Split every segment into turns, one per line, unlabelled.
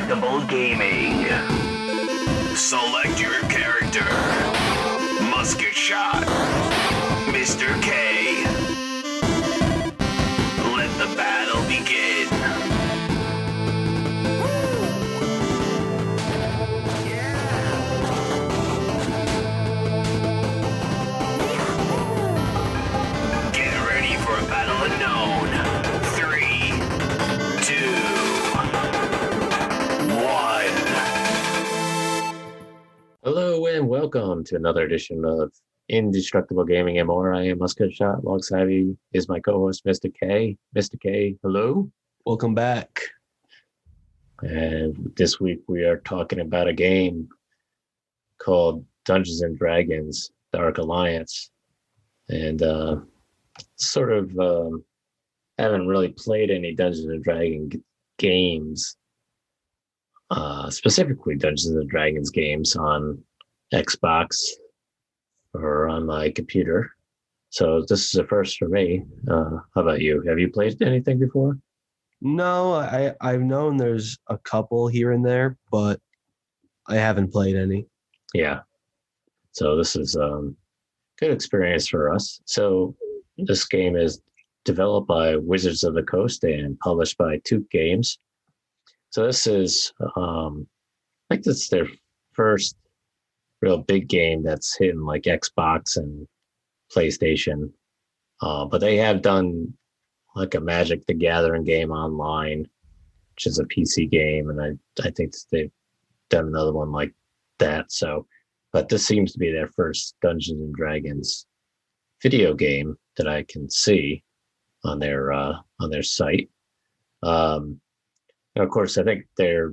Indestructible Gaming. Select your character. Musketshot. Mr. K. Let the battle begin. Get ready for a battle unknown. 3, 2, 1.
Hello and welcome to another edition of Indestructible Gaming and More. I am Musketshot. Alongside me is my co-host, Mr. K. Mr. K, hello.
Welcome back.
And this week we are talking about a game called Dungeons and Dragons: Dark Alliance. And haven't really played any Dungeons and Dragons games, specifically Dungeons and Dragons games on Xbox or on my computer. So this is a first for me. How about you? Have you played anything before?
No, I've known there's a couple here and there, but I haven't played any.
Yeah. So this is good experience for us. So this game is developed by Wizards of the Coast and published by Took Games. So this is, I think this is their first real big game that's hitting like Xbox and PlayStation. But they have done like a Magic the Gathering game online, which is a PC game. And I think they've done another one like that. So, but this seems to be their first Dungeons and Dragons video game that I can see on their site. And of course, I think they're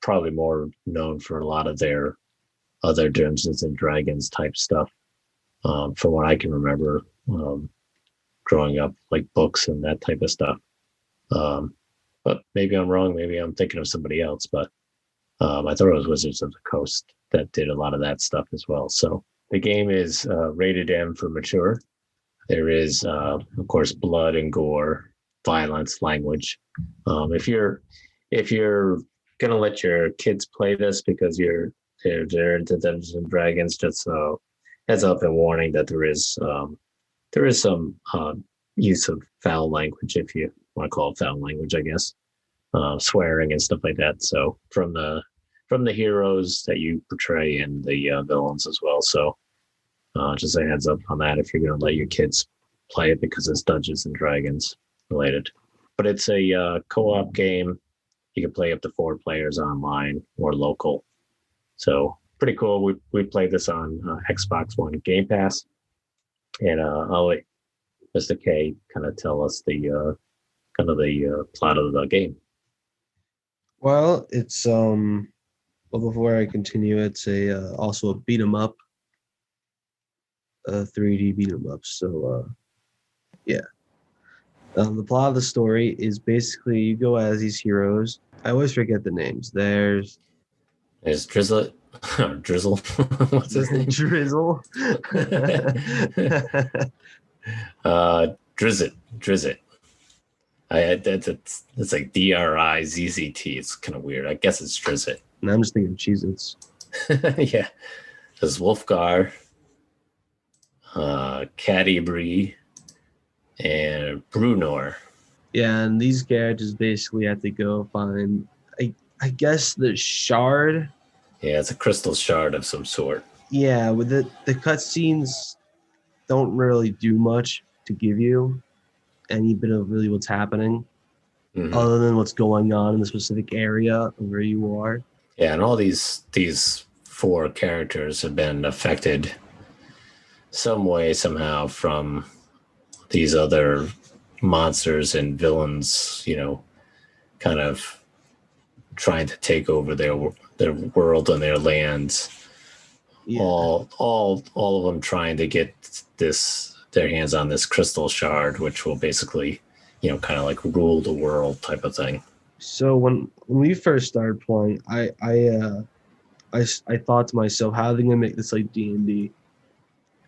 probably more known for a lot of their other Dungeons and Dragons type stuff, from what I can remember, growing up, like books and that type of stuff. But maybe I'm wrong. Maybe I'm thinking of somebody else. But I thought it was Wizards of the Coast that did a lot of that stuff as well. So the game is rated M for mature. There is, of course, blood and gore, violence, language. If you're gonna let your kids play this because they're into Dungeons and Dragons, just heads up and warning that there is some use of foul language, if you want to call it foul language, I guess, swearing and stuff like that. So from the heroes that you portray and the villains as well. So just a heads up on that if you're going to let your kids play it, because it's Dungeons and Dragons related. But it's a co-op game. You can play up to 4 players online or local. So pretty cool. We played this on Xbox One Game Pass, and I'll let Mr. K kind of tell us the plot of the game.
Well, it's well, before I continue, it's also a beat 'em up, a 3D beat 'em up. So yeah. The plot of the story is basically you go as these heroes. I always forget the names. There's
Drizzle. Drizzle. What's his name?
Drizzle.
Drizzit. It's like Drizztt. It's kind of weird. I guess it's Drizzit.
And I'm just thinking Cheez-Its.
Yeah. There's Wolfgar, Cadibri, and Brunor.
Yeah, and these characters basically have to go find, I guess, the shard.
Yeah, it's a crystal shard of some sort.
Yeah, with the cutscenes don't really do much to give you any bit of really what's happening, other than what's going on in the specific area of where you are.
Yeah, and all these 4 characters have been affected some way, somehow, from these other monsters and villains, kind of trying to take over their world and their lands. Yeah. All of them trying to get their hands on this crystal shard, which will basically, kind of like rule the world type of thing.
So when we first started playing, I thought to myself, how are they gonna make this like D&D?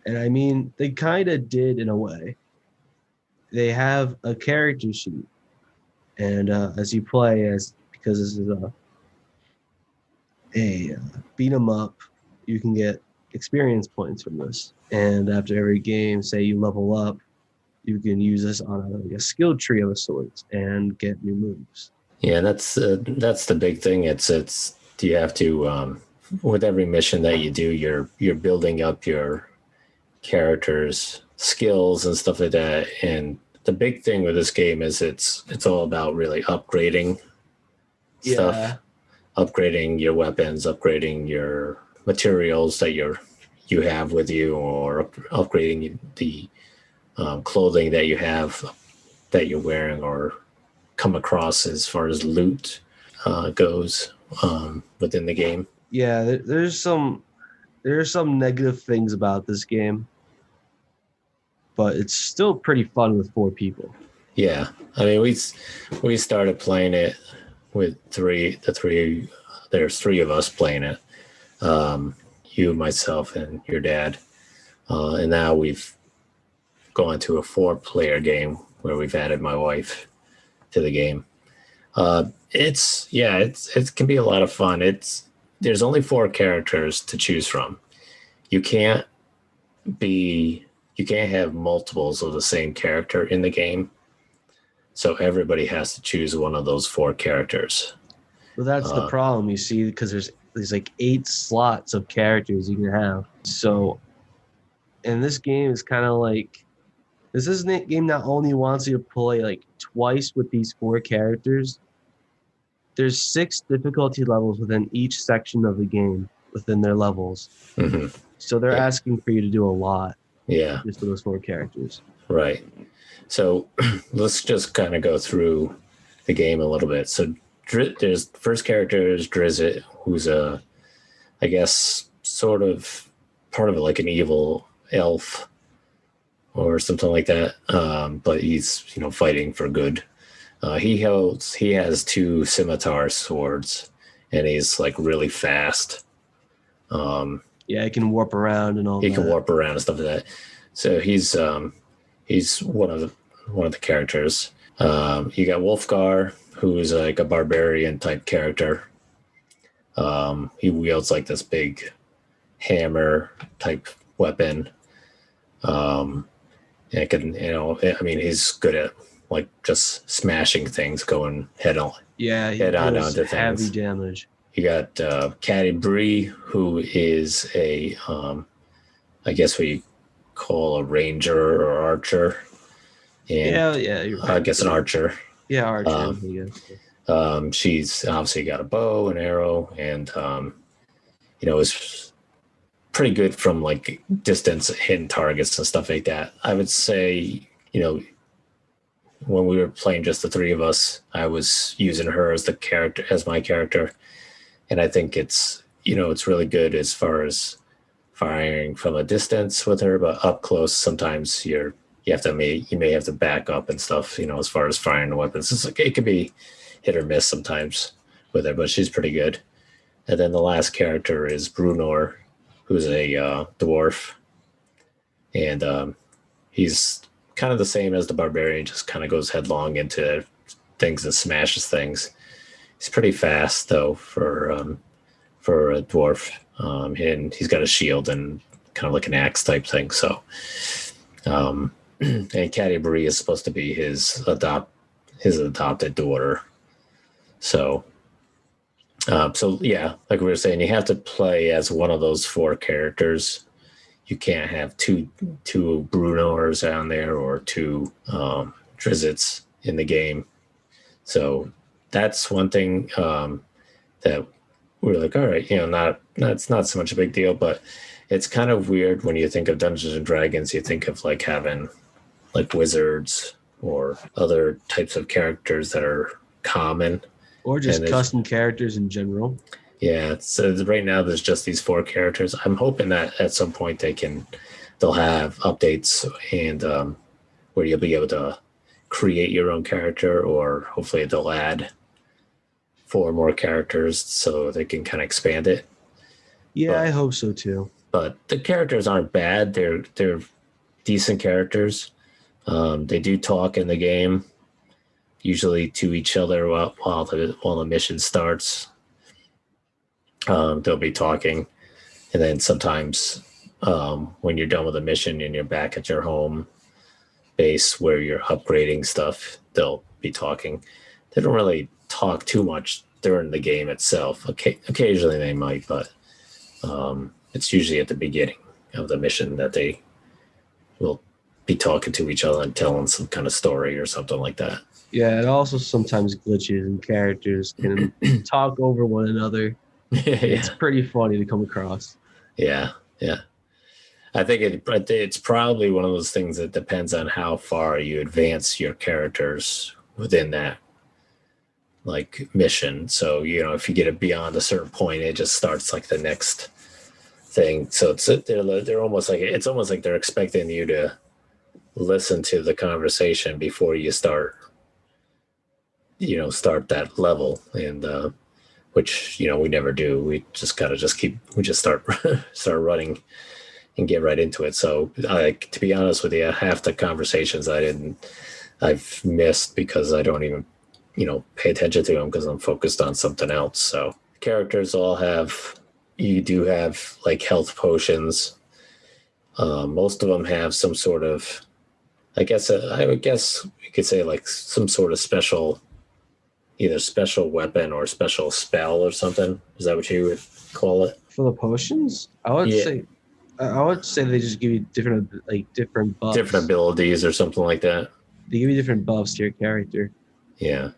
And I mean, they kind of did in a way. They have a character sheet, and as you play, because this is a beat 'em up, you can get experience points from this. And after every game, say you level up, you can use this on a skill tree of sorts and get new moves.
Yeah, that's the big thing. It's you have to with every mission that you do, you're building up your characters' skills and stuff like that. And the big thing with this game is it's all about really upgrading stuff,
Yeah.
upgrading your weapons, upgrading your materials that you have with you, or upgrading the clothing that you have that you're wearing or come across as far as loot goes within the game.
Yeah, there's some negative things about this game, but it's still pretty fun with 4 people.
Yeah, I mean we started playing it with three. There's 3 of us playing it. You, myself, and your dad, and now we've gone to a 4-player game where we've added my wife to the game. It can be a lot of fun. There's only 4 characters to choose from. You can't have multiples of the same character in the game. So everybody has to choose one of those 4 characters.
Well, that's the problem, you see, because there's like 8 slots of characters you can have. So, and this game is kind of like, this game not only wants you to play like twice with these 4 characters, there's 6 difficulty levels within each section of the game within their levels.
Mm-hmm.
So they're asking for you to do a lot.
Yeah.
Just for those 4 characters.
Right. So let's just kind of go through the game a little bit. So there's first character is Drizzt, who's I guess sort of part of it, like an evil elf or something like that. But he's fighting for good. He has 2 scimitar swords, and he's like really fast.
Yeah, he can warp around and all.
He can warp around and stuff like that. So he's one of the characters. You got Wolfgar, who's like a barbarian type character. He wields like this big hammer type weapon. And can, he's good at like just smashing things, going head on.
Yeah, he
head on
does
onto
heavy
things.
damage.
You got Caddy Bree, who is a I guess what you call a ranger or archer. And
you're right.
I guess an archer.
Yeah, archer.
She's obviously got a bow and arrow, and is pretty good from like distance, hitting targets and stuff like that. I would say, when we were playing just the 3 of us, I was using her as my character, and I think it's really good as far as firing from a distance with her, but up close sometimes you may have to back up and stuff, as far as firing the weapons. It's like, it could be hit or miss sometimes with her, but she's pretty good. And then the last character is Brunor, who's a dwarf, and he's kind of the same as the barbarian, just kind of goes headlong into things and smashes things. He's pretty fast though for a dwarf, and he's got a shield and kind of like an axe type thing. So, and Caddy Bree is supposed to be his adopted daughter. So yeah, like we were saying, you have to play as one of those 4 characters. You can't have two Brunors on there or 2 Drizzts in the game. So that's one thing that we're like, all right, it's not so much a big deal, but it's kind of weird when you think of Dungeons and Dragons. You think of like having like wizards or other types of characters that are common.
Or just custom characters in general.
Yeah, so right now there's just these 4 characters. I'm hoping that at some point they'll have updates and where you'll be able to create your own character, or hopefully they'll add 4 more characters so they can kind of expand it.
Yeah, I hope so too.
But the characters aren't bad. They're decent characters. They do talk in the game, usually to each other while the mission starts. They'll be talking, and then sometimes when you're done with a mission and you're back at your home base where you're upgrading stuff, they'll be talking. They don't really talk too much during the game itself. Occasionally they might, but it's usually at the beginning of the mission that they will be talking to each other and telling some kind of story or something like that.
Yeah, it also sometimes glitches and characters can talk over one another. It's pretty funny to come across.
Yeah. I think it's probably one of those things that depends on how far you advance your characters within that like mission. So, if you get it beyond a certain point, it just starts like the next thing. So they're almost like they're expecting you to listen to the conversation before you start that level, and which we never do. We just start running and get right into it. So to be honest with you, half the conversations I've missed because I don't even pay attention to them because I'm focused on something else. So characters you do have like health potions. Most of them have some sort of, I would guess you could say like some sort of either special weapon or special spell or something. Is that what you would call it?
For the potions, I would say they just give you different buffs.
Different abilities or something like that.
They give you different buffs to your character.
Yeah.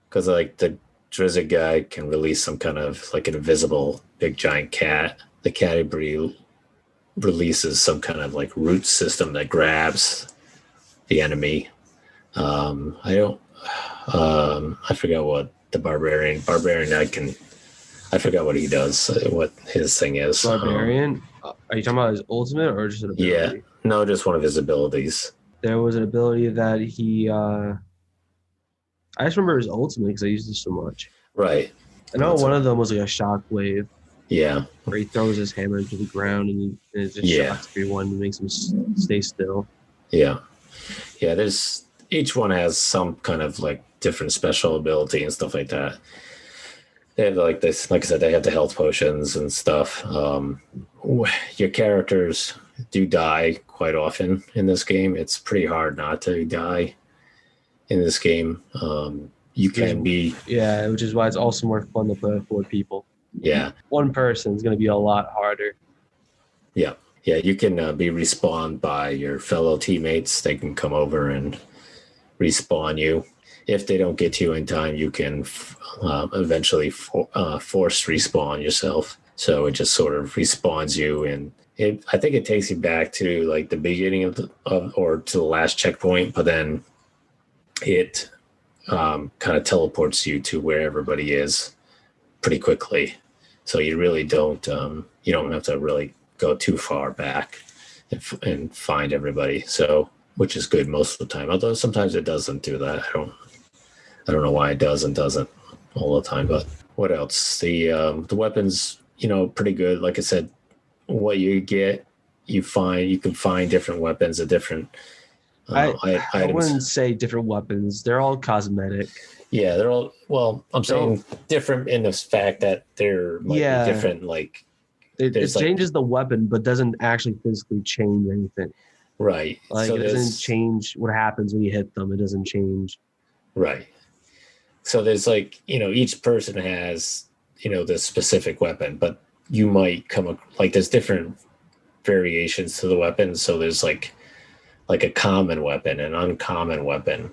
Because like the Drizzt guy can release some kind of like an invisible big giant cat. The cat releases some kind of like root system that grabs the enemy. I forgot what the barbarian I forgot what he does, what his thing is.
Barbarian? Are you talking about his ultimate or just an ability?
Yeah, no, just one of his abilities.
There was an ability that he I just remember his ultimate because I used it so much.
Right.
I know one of them was like a shock wave.
Yeah.
Where he throws his hammer into the ground and it just shocks everyone and makes them stay still.
Yeah. Yeah, each one has some kind of like different special ability and stuff like that. They have like this, like I said, they have the health potions and stuff. Your characters do die quite often in this game. It's pretty hard not to die in this game. You can be...
Yeah, which is why it's also more fun to play with 4 people.
Yeah.
One person is going to be a lot harder.
Yeah. Yeah, you can be respawned by your fellow teammates. They can come over and respawn you. If they don't get to you in time, you can eventually force respawn yourself. So it just sort of respawns you, and I think it takes you back to like the beginning or to the last checkpoint, but then it kind of teleports you to where everybody is pretty quickly. So you really don't have to really go too far back and find everybody. So, which is good most of the time. Although sometimes it doesn't do that. I don't know why it does and doesn't all the time. But what else? The weapons, pretty good. Like I said, what you get, you can find different weapons at different items.
I wouldn't say different weapons. They're all cosmetic.
Yeah, they're all. Well, I'm saying different in the fact that they're be different. Like
it changes the weapon, but doesn't actually physically change anything.
Right.
Like it doesn't change what happens when you hit them. It doesn't change.
Right. So there's like, each person has, this specific weapon, but you might there's different variations to the weapon. So there's like a common weapon, an uncommon weapon,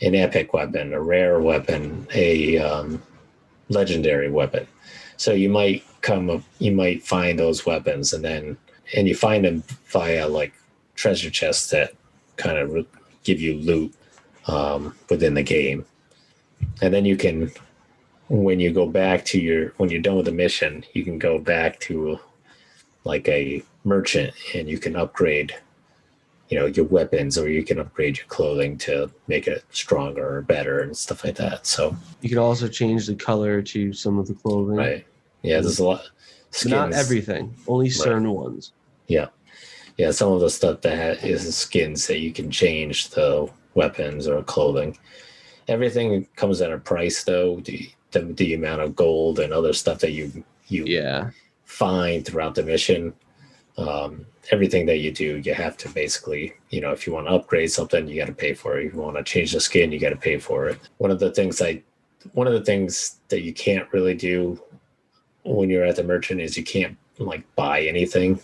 an epic weapon, a rare weapon, a legendary weapon. So you might find those weapons and you find them via like treasure chests that kind of give you loot within the game. And then you can, when you're done with the mission, you can go back to like a merchant and you can upgrade, your weapons, or you can upgrade your clothing to make it stronger or better and stuff like that. So
you can also change the color to some of the clothing.
Right. Yeah, there's a lot. Skins.
Not everything, only certain ones.
Yeah. Yeah, some of the stuff that is skins that you can change the weapons or clothing. Everything comes at a price, though. The amount of gold and other stuff that you
Yeah.
find throughout the mission. Everything that you do, you have to basically, if you want to upgrade something, you got to pay for it. If you want to change the skin, you got to pay for it. One of the things that you can't really do when you're at the merchant is you can't like buy anything.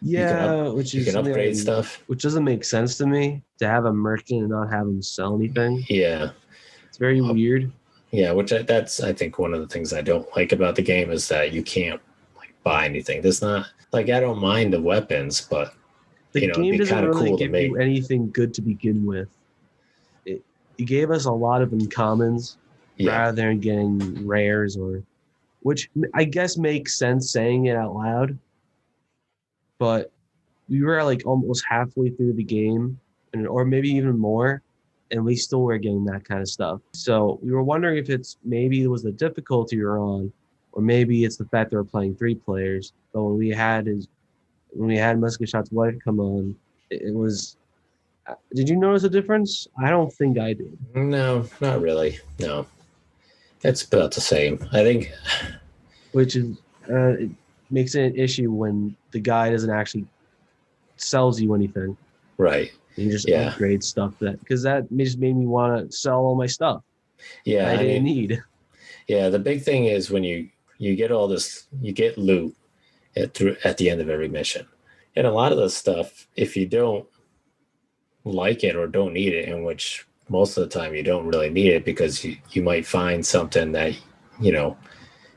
Yeah, which
you
is
can
something
upgrade stuff.
which doesn't make sense to me to have a merchant and not have him sell anything.
Yeah,
It's very weird.
yeah. That's I think one of the things I don't like about the game is that you can't like buy anything. There's not like I don't mind the weapons, but
The
it'd
game
be
doesn't
kind of
really
cool to
give
me.
you anything good to begin with. It gave us a lot of uncommons
Yeah,
rather than getting rares, which I guess makes sense saying it out loud. But we were like almost halfway through the game, or maybe even more, and we still were getting that kind of stuff. So we were wondering if maybe it was the difficulty we were on, or maybe it's the fact that we're playing 3 players. But when we had Musketshot's wife come on, it was. Did you notice a difference? I don't think I did.
no, not really. No, it's about the same. I think.
Which is it makes it an issue when the guy doesn't actually sells you anything.
Right.
You just
Yeah.
upgrade stuff because that just made me want to sell all my stuff.
Yeah,
I didn't need.
Yeah, the big thing is when you get all this, you get loot at the end of every mission, and a lot of the stuff, if you don't like it or don't need it, in which most of the time you don't really need it because you might find something that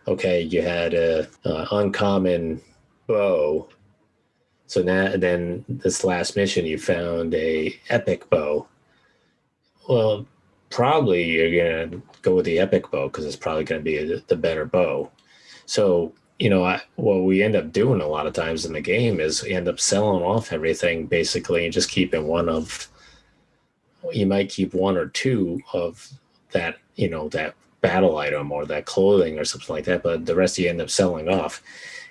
okay, you had a uncommon bow. So then this last mission, you found a epic bow. Well, probably you're gonna go with the epic bow because it's probably gonna be the better bow. So what we end up doing a lot of times in the game is we end up selling off everything basically and just keeping you might keep 1 or 2 of that that battle item or that clothing or something like that, but the rest you end up selling off.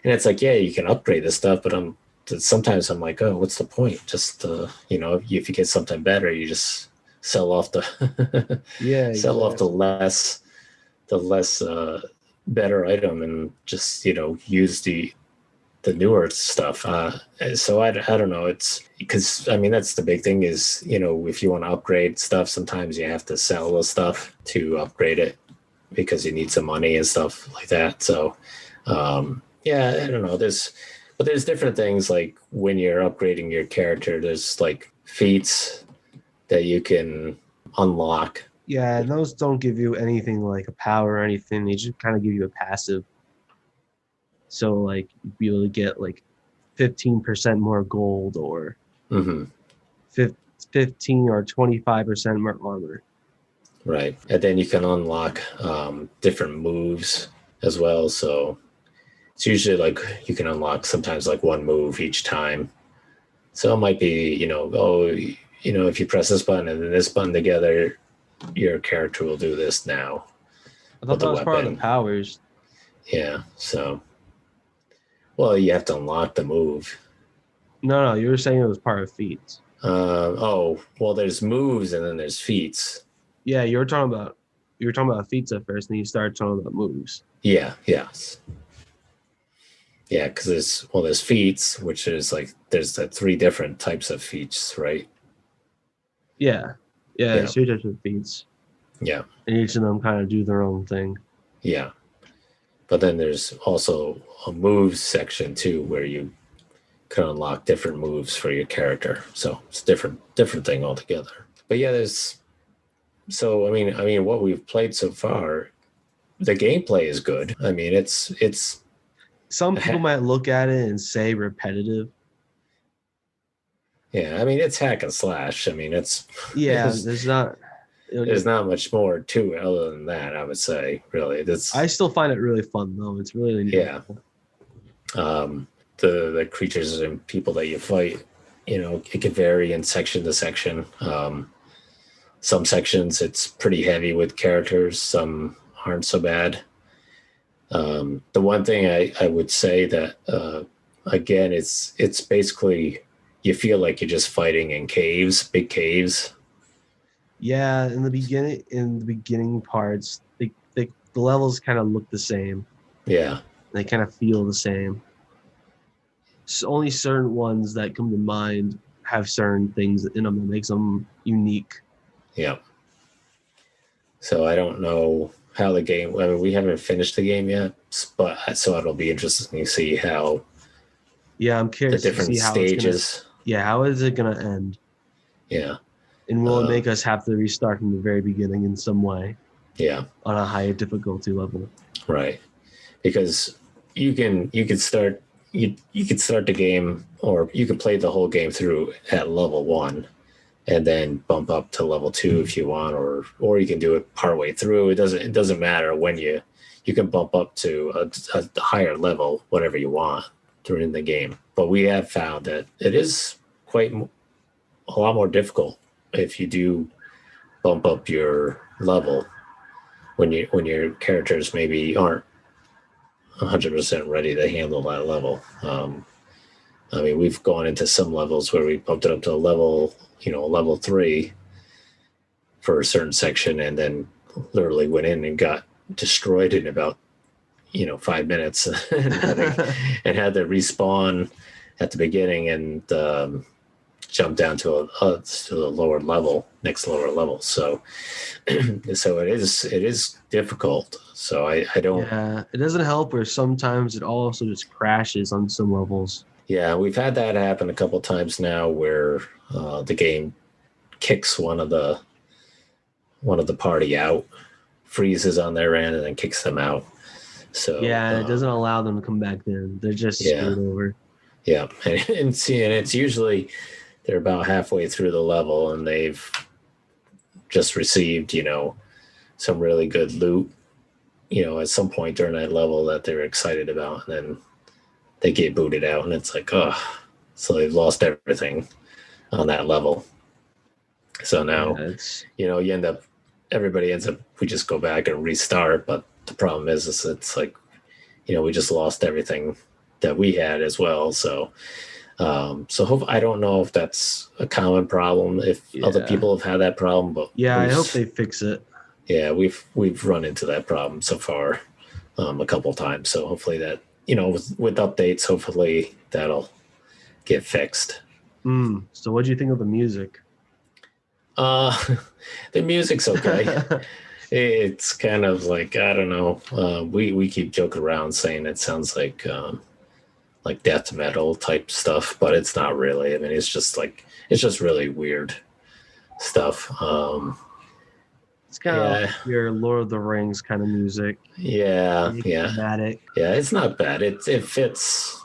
And it's like, yeah, you can upgrade this stuff, but sometimes I'm like, oh, what's the point? Just if you get something better, you just sell off the sell off the less better item and just use the newer stuff. So I don't know. It's because that's the big thing is if you want to upgrade stuff, sometimes you have to sell the stuff to upgrade it because you need some money and stuff like that. So yeah, I don't know. There's different things like when you're upgrading your character, there's like feats that you can unlock.
Yeah, and those don't give you anything like a power or anything. They just kind of give you a passive. So like you'd be able to get like 15% more gold or 15 or 25% more armor.
Right. And then you can unlock different moves as well. So it's usually like you can unlock sometimes like 1 move each time. So it might be, if you press this button and then this button together, your character will do this now.
I thought that was part of the powers.
Yeah. So, well, you have to unlock the move.
No, you were saying it was part of feats.
Well, there's moves and then there's feats.
Yeah, you were talking about feats at first, and then you started talking about moves.
Yeah, yes. Yeah, because there's feats, which is like there's the 3 different types of feats, right?
Yeah. There's 3 types of feats.
Yeah.
And each of them kind of do their own thing.
Yeah. But then there's also a moves section too, where you can unlock different moves for your character. So it's a different thing altogether. But yeah, what we've played so far, the gameplay is good. It's
some people might look at it and say repetitive.
Yeah, it's hack and slash.
There's
not much more to it other than that, I would say, really.
I still find it really fun though. It's really enjoyable.
Yeah. The creatures and people that you fight, it can vary in section to section. Some sections it's pretty heavy with characters, some aren't so bad. The one thing I would say that again, it's basically you feel like you're just fighting in caves, big caves.
Yeah, in the beginning parts, the levels kind of look the same.
Yeah.
They kind of feel the same. So only certain ones that come to mind have certain things in them that makes them unique.
Yeah. So I don't know how the game. I mean, we haven't finished the game yet, but so it'll be interesting to see how
Yeah, I'm
the
curious to
different
see how it's gonna.
stages.
Yeah, how is it gonna end?
Yeah.
And will it
Uh,
make us have to restart from the very beginning in some way
yeah.
on a higher difficulty level?
Right. Because you can start you could start the game, or you can play the whole game through at level 1 and then bump up to level 2 if you want, or you can do it partway through. It doesn't matter when you can bump up to a higher level whatever you want during the game. But we have found that it is quite a lot more difficult if you do bump up your level when your characters maybe aren't 100% ready to handle that level. I mean, we've gone into some levels where we bumped it up to level 3 for a certain section, and then literally went in and got destroyed in about 5 minutes, and had to respawn at the beginning and jump down to a lower level, next lower level. So so it is difficult. So I don't.
Yeah, it doesn't help where sometimes it also just crashes on some levels.
Yeah, we've had that happen a couple times now, where the game kicks one of the party out, freezes on their end, and then kicks them out. So
Yeah, and it doesn't allow them to come back in. They're just screwed over.
Yeah, and it's usually they're about halfway through the level and they've just received some really good loot at some point during that level that they're excited about, and then they get booted out, and it's like, oh, so they've lost everything on that level. So now, everybody ends up, we just go back and restart. But the problem is it's like, we just lost everything that we had as well. So, I don't know if that's a common problem, if other people have had that problem, but
I hope they fix it.
Yeah, we've run into that problem so far a couple of times. So hopefully that, with updates, hopefully that'll get fixed.
So what do you think of the music?
The music's okay. It's kind of like, I don't know. We keep joking around saying it sounds like death metal type stuff, but it's not really. I mean, it's just really weird stuff.
It's kind of like your Lord of the Rings kind of music.
Yeah.
Dramatic.
Yeah, it's not bad. It fits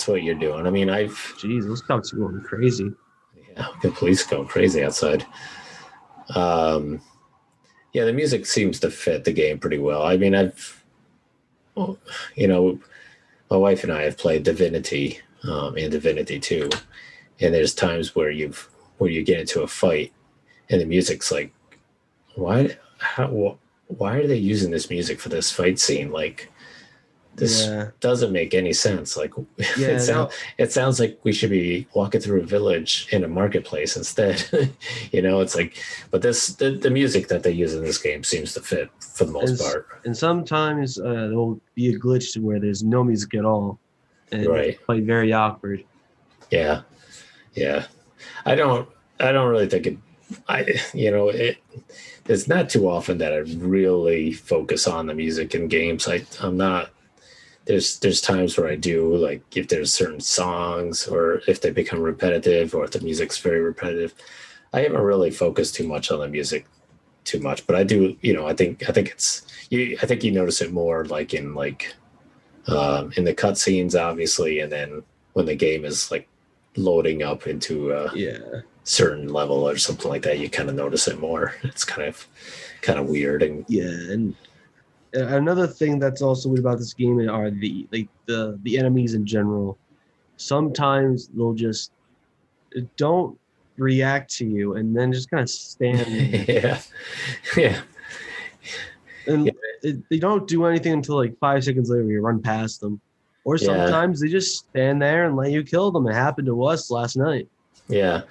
what you're doing. I mean,
Jeez, those cops are going crazy.
Yeah, the police going crazy outside. Yeah, the music seems to fit the game pretty well. I mean, my wife and I have played Divinity and Divinity 2, and there's times where you get into a fight and the music's like, why are they using this music for this fight scene? Like, this doesn't make any sense. Like, it sounds like we should be walking through a village in a marketplace instead. It's like, but the music that they use in this game seems to fit for the most part.
And sometimes there will be a glitch to where there's no music at all, and it's quite very awkward.
Yeah. I don't really think it's not too often that I really focus on the music in games. I'm not. There's times where I do, like if there's certain songs or if they become repetitive or if the music's very repetitive. I haven't really focused too much on the music too much, but I do, I think it's I think you notice it more like in the cutscenes, obviously, and then when the game is like loading up into a certain level or something like that, you kind of notice it more. It's kind of weird.
And another thing that's also weird about this game are the enemies in general. Sometimes they'll just don't react to you and then just kind of stand there.
Yeah.
And they don't do anything until like 5 seconds later you run past them. Or sometimes they just stand there and let you kill them. It happened to us last night.
Yeah.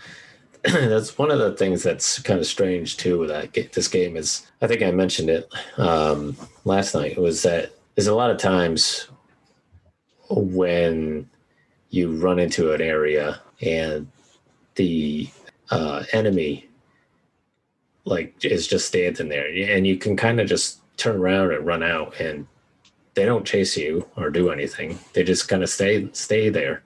that's one of the things that's kind of strange too with this game is, I think I mentioned it last night, was that there's a lot of times when you run into an area and the enemy like is just standing there, and you can kind of just turn around and run out, and they don't chase you or do anything. They just kind of stay there,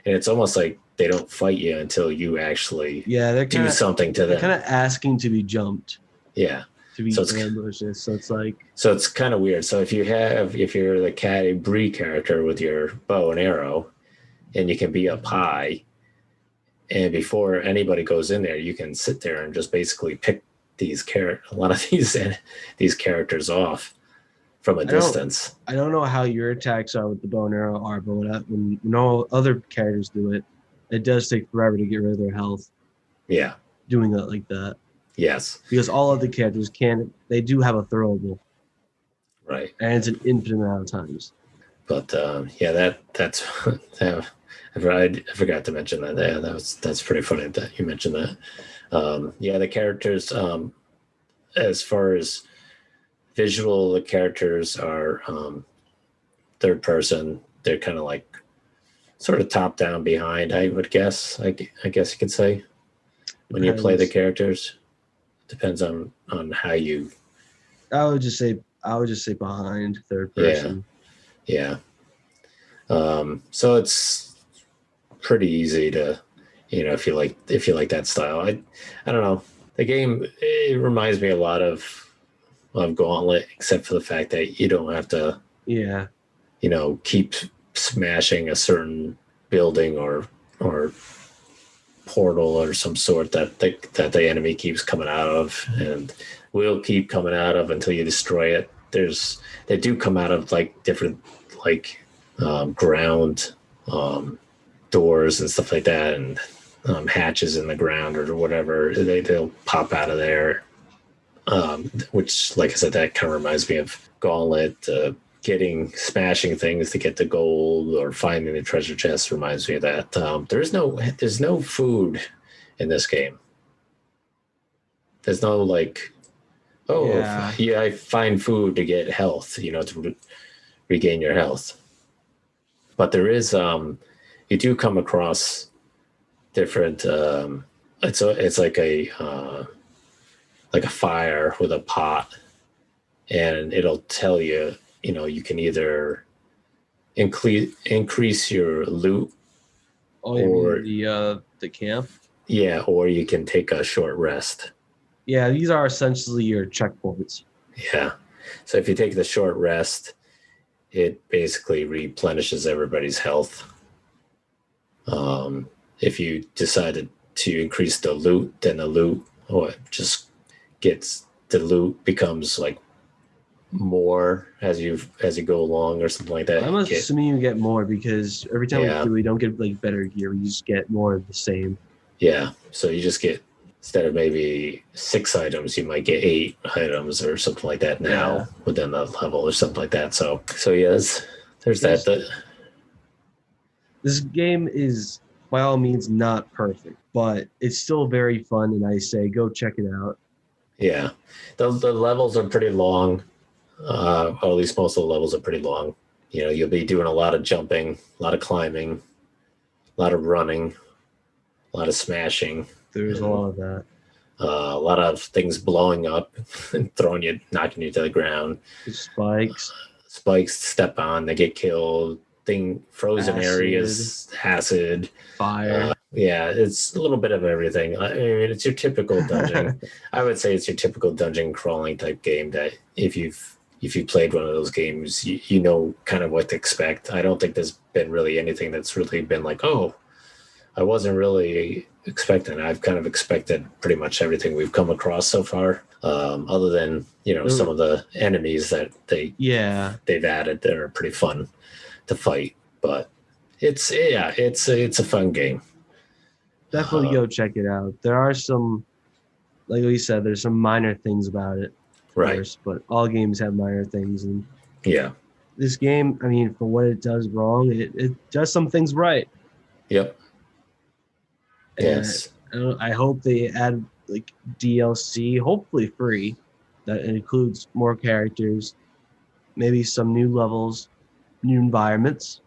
and it's almost like they don't fight you until you actually do something to them.
They're kind of asking to be jumped.
Yeah.
To be ambushed. So it's
kind of weird. So if you're the Cat Bree character with your bow and arrow, and you can be up high, and before anybody goes in there, you can sit there and just basically pick a lot of these characters off from a distance.
I don't know how your attacks are with the bow and arrow are, but when no other characters do it, it does take forever to get rid of their health.
Yeah.
Doing it like that.
Yes.
Because all other characters they do have a throwable.
Right.
And it's an infinite amount of times.
But that's I forgot to mention that. Yeah, that's pretty funny that you mentioned that. The characters, as far as visual, the characters are third person. They're kind of like sort of top down behind, I would guess. I guess you could say. When you play the characters, depends on how you.
I would just say behind, third person.
Yeah. So it's pretty easy to, if you like that style. I don't know. The game, it reminds me a lot of Gauntlet, except for the fact that you don't have to.
Yeah.
Keep smashing a certain building or portal or some sort that the enemy keeps coming out of and will keep coming out of until you destroy it. They do come out of like different ground doors and stuff like that, and hatches in the ground or whatever. They'll pop out of there, which, like I said, that kind of reminds me of Gauntlet. Smashing things to get the gold or finding the treasure chest reminds me of that. There's no food in this game. There's no I find food to get health, to regain your health. But there is, you do come across different. It's like a fire with a pot, and it'll tell you. You can either increase your loot,
or the camp.
Yeah, or you can take a short rest.
Yeah, these are essentially your checkpoints.
Yeah, so if you take the short rest, it basically replenishes everybody's health. If you decided to increase the loot, then the loot becomes like more as you go along or something like that.
I'm assuming you get more because every time we don't get like better gear, we just get more of the same. Yeah, so you just get, instead of maybe 6 items, you might get 8 items or something like that now within the level or something like that. So yes, there's that. This game is by all means not perfect, but it's still very fun, and I say go check it out. Yeah, the levels are pretty long. Or at least most of the levels are pretty long. You'll be doing a lot of jumping, a lot of climbing, a lot of running, a lot of smashing. There's a lot of that. A lot of things blowing up and knocking you to the ground. Spikes step on, they get killed. Frozen areas, acid, fire. It's a little bit of everything. I mean, it's your typical dungeon. I would say it's your typical dungeon crawling type game that if you've played one of those games, you know kind of what to expect. I don't think there's been really anything that's really been like, oh, I wasn't really expecting. I've kind of expected pretty much everything we've come across so far, other than some of the enemies that they've added that are pretty fun to fight. But it's a fun game. Definitely go check it out. There are some, like we said, there's some minor things about it. Right. Course, but all games have minor things, and this game, I mean, for what it does wrong, it does some things right. Yep. Yes. I hope they add like DLC, hopefully free, that includes more characters, maybe some new levels, new environments,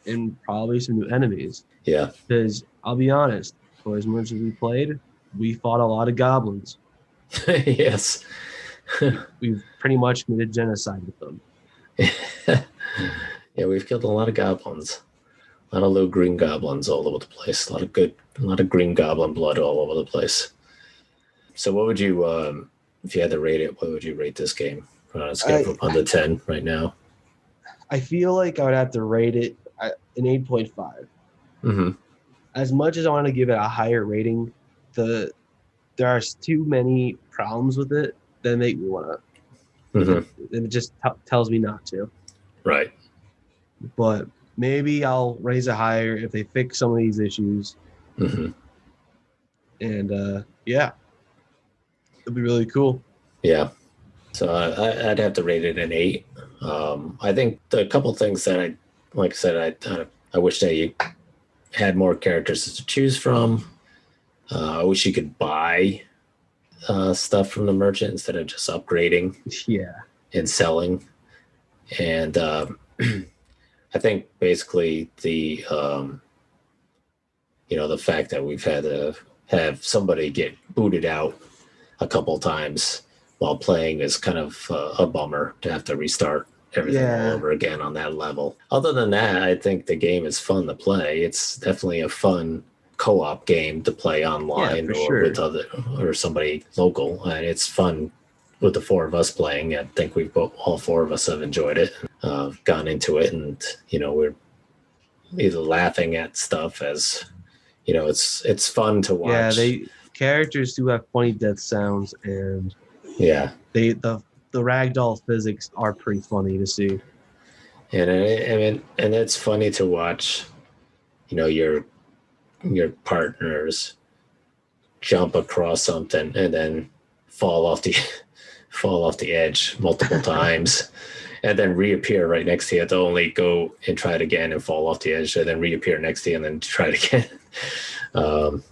and probably some new enemies.
Yeah.
Because I'll be honest, for as much as we played, we fought a lot of goblins.
Yes.
We've pretty much committed genocide with them.
Yeah, we've killed a lot of goblins. A lot of little green goblins all over the place. A lot of green goblin blood all over the place. So what would you, if you had to rate it, what would you rate this game on a scale from 1 to 10 right now?
I feel like I would have to rate it an 8.5.
Mm-hmm.
As much as I want to give it a higher rating, there are too many problems with it that make me want to.
Mm-hmm.
It just tells me not to.
Right.
But maybe I'll raise it higher if they fix some of these issues.
Mm-hmm.
And yeah, it'll be really cool.
Yeah. So I'd have to rate it an 8. I think a couple things that like I said, I wish they had more characters to choose from. I wish you could buy stuff from the merchant instead of just upgrading.
Yeah.
And selling. And I think basically the the fact that we've had to have somebody get booted out a couple times while playing is kind of a bummer to have to restart everything all over again on that level. Other than that, I think the game is fun to play. It's definitely a fun co-op game to play online with or somebody local, and it's fun with the 4 of us playing. I think all 4 of us have enjoyed it, gone into it, and we're either laughing at stuff as it's fun to watch.
Yeah, characters do have funny death sounds, and
yeah,
the ragdoll physics are pretty funny to see.
And and it's funny to watch, your partners jump across something and then fall off the edge multiple times, and then reappear right next to you to only go and try it again and fall off the edge, and then reappear next to you and then try it again,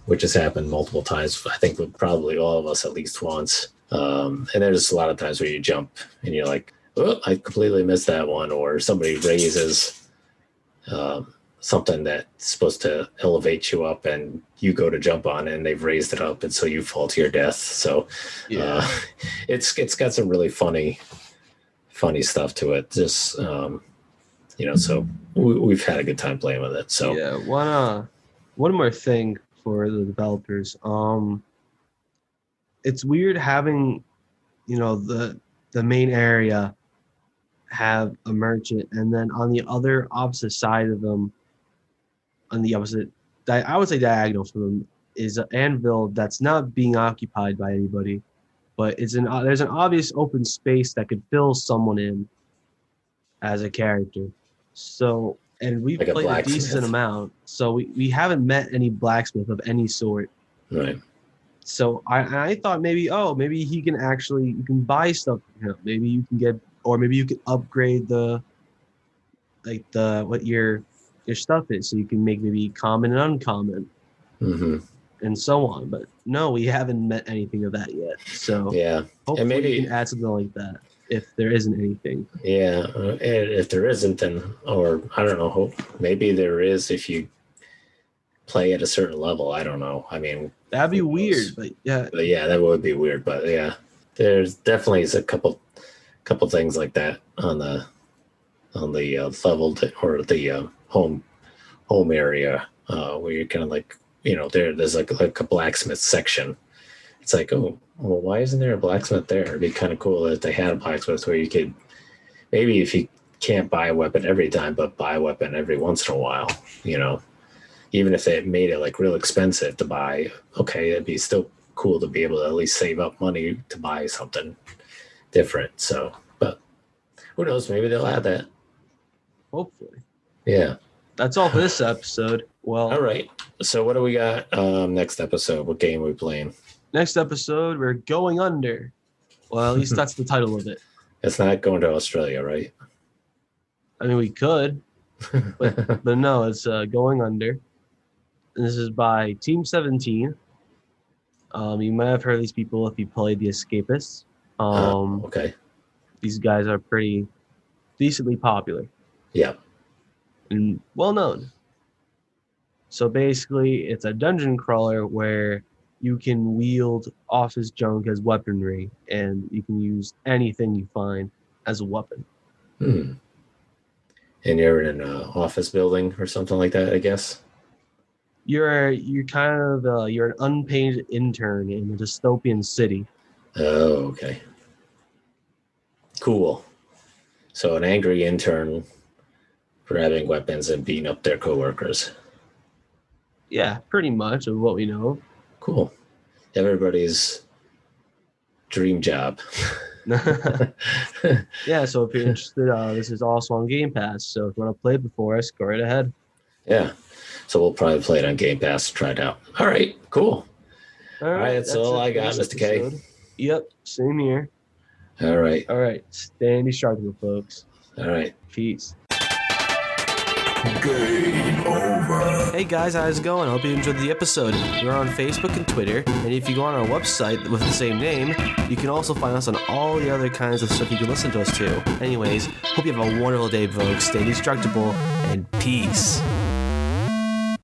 which has happened multiple times. I think with probably all of us at least once. And there's a lot of times where you jump and you're like, oh, I completely missed that one, or somebody raises something that's supposed to elevate you up and you go to jump on it and they've raised it up and so you fall to your death. So it's got some really funny stuff to it. Just so we've had a good time playing with it. So
yeah, one more thing for the developers. It's weird having the main area have a merchant, and then on the other opposite side of them, on the opposite, I would say diagonal from them, is an anvil that's not being occupied by anybody, but there's an obvious open space that could fill someone in as a character. So, and we've played a decent amount, so we haven't met any blacksmith of any sort.
Right.
So I thought maybe you can buy stuff from him. Maybe you can get, or maybe you can upgrade what your stuff is, so you can make maybe common and uncommon, and so on. But no, we haven't met anything of that yet. So
yeah,
hopefully
and maybe
you can add something like that if there isn't anything.
Yeah, and if there isn't, then, or I don't know, maybe there is if you play at a certain level. I don't know. I mean,
that'd be weird, but yeah,
that would be weird. But yeah, there's definitely a couple things like that on the level or the home area where you're kind of like, there's like a blacksmith section. It's like, oh, well, why isn't there a blacksmith there? It'd be kind of cool if they had a blacksmith where you could, maybe if you can't buy a weapon every time, but buy a weapon every once in a while, even if it made it like real expensive to buy, okay, it'd be still cool to be able to at least save up money to buy something different. So, but who knows? Maybe they'll add that.
Hopefully.
Yeah.
That's all for this episode. Well,
all right. So what do we got next episode? What game are we playing?
Next episode, we're going under. Well, at least that's the title of it.
It's not going to Australia, right?
I mean, we could, but no, it's going under. This is by Team 17. You might have heard of these people if you played The Escapists.
Okay.
These guys are pretty decently popular
Yeah.
and well known. So basically, it's a dungeon crawler where you can wield office junk as weaponry, and you can use anything you find as a weapon.
Hmm. And you're in an office building or something like that, I guess.
You're kind of you're an unpaid intern in a dystopian city.
Oh, okay. Cool. So an angry intern grabbing weapons and beating up their coworkers.
Yeah, pretty much of what we know.
Cool. Everybody's dream job.
Yeah, so if you're interested, this is also on Game Pass. So if you want to play it before us, go right ahead.
Yeah. So we'll probably play it on Game Pass and try it out. All right. Cool. All right. That's all I got, Mr. K.
Yep. Same here.
All right.
All right. Stay indestructible, folks.
All right.
Peace.
Game over.
Hey guys, how's it going? I hope you enjoyed the episode. We're on Facebook and Twitter, and if you go on our website with the same name, you can also find us on all the other kinds of stuff you can listen to us to. Anyways, hope you have a wonderful day, folks. Stay indestructible, and peace.